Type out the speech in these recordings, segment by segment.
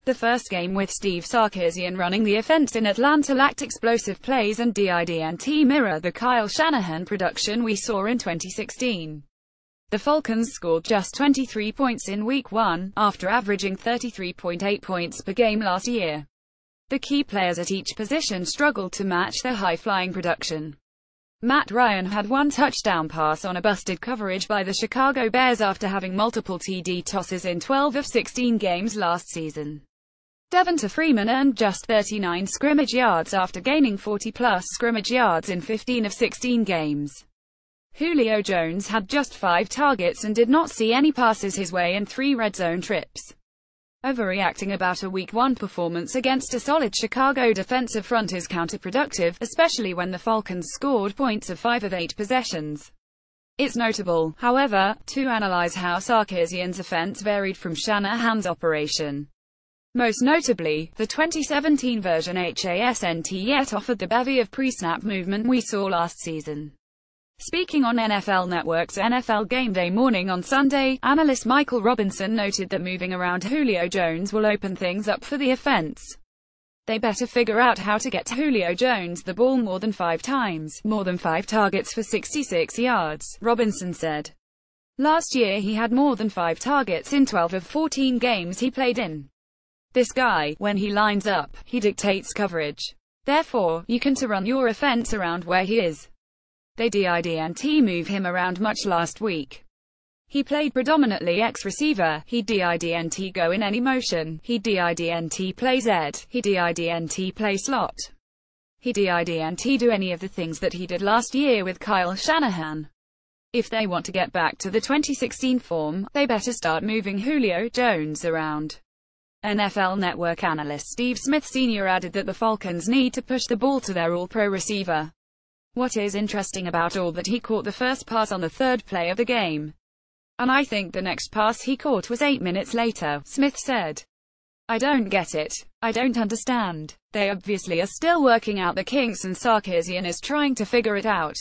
The first game with Steve Sarkisian running the offense in Atlanta lacked explosive plays and didn't mirror the Kyle Shanahan production we saw in 2016. The Falcons scored just 23 points in Week 1, after averaging 33.8 points per game last year. The key players at each position struggled to match their high-flying production. Matt Ryan had one touchdown pass on a busted coverage by the Chicago Bears after having multiple TD tosses in 12 of 16 games last season. Devonta Freeman earned just 39 scrimmage yards after gaining 40-plus scrimmage yards in 15 of 16 games. Julio Jones had just 5 targets and did not see any passes his way in 3 red zone trips. Overreacting about a Week 1 performance against a solid Chicago defensive front is counterproductive, especially when the Falcons scored points of 5 of 8 possessions. It's notable, however, to analyze how Sarkisian's offense varied from Shanahan's operation. Most notably, the 2017 version hasn't yet offered the bevy of pre-snap movement we saw last season. Speaking on NFL Network's NFL Game Day morning on Sunday, analyst Michael Robinson noted that moving around Julio Jones will open things up for the offense. They better figure out how to get Julio Jones the ball more than 5 times, more than 5 targets for 66 yards, Robinson said. Last year he had more than 5 targets in 12 of 14 games he played in. This guy, when he lines up, he dictates coverage. Therefore, you can run your offense around where he is. They didn't move him around much last week. He played predominantly X-receiver, he didn't go in any motion, he didn't play Z, he didn't play slot. He didn't do any of the things that he did last year with Kyle Shanahan. If they want to get back to the 2016 form, they better start moving Julio Jones around. NFL Network analyst Steve Smith Sr. added that the Falcons need to push the ball to their all-pro receiver. What is interesting about all that he caught the first pass on the 3rd play of the game. And I think the next pass he caught was 8 minutes later, Smith said. I don't get it. I don't understand. They obviously are still working out the kinks and Sarkisian is trying to figure it out.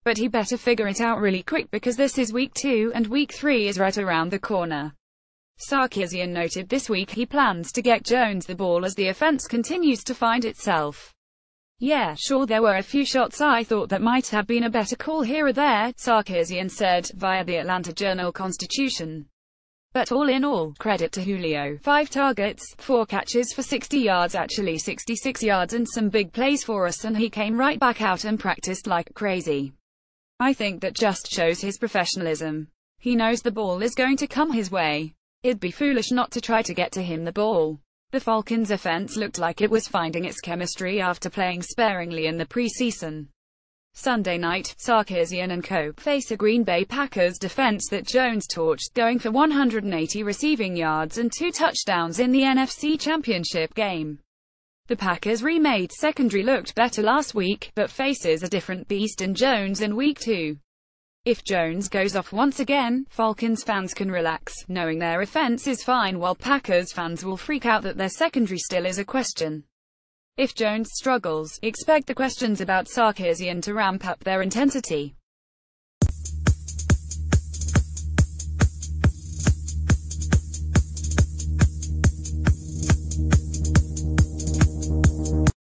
But he better figure it out really quick because this is Week 2 and Week 3 is right around the corner. Sarkisian noted this week he plans to get Jones the ball as the offense continues to find itself. Yeah, sure there were a few shots I thought that might have been a better call here or there, Sarkisian said, via the Atlanta Journal-Constitution. But all in all, credit to Julio. 5 targets, 4 catches for 60 yards, actually 66 yards and some big plays for us, and he came right back out and practiced like crazy. I think that just shows his professionalism. He knows the ball is going to come his way. It'd be foolish not to try to get to him the ball. The Falcons' offense looked like it was finding its chemistry after playing sparingly in the preseason. Sunday night, Sarkisian and co. face a Green Bay Packers defense that Jones torched, going for 180 receiving yards and 2 touchdowns in the NFC Championship game. The Packers' remade secondary looked better last week, but faces a different beast in Jones in Week 2. If Jones goes off once again, Falcons fans can relax, knowing their offense is fine, while Packers fans will freak out that their secondary still is a question. If Jones struggles, expect the questions about Sarkisian to ramp up their intensity.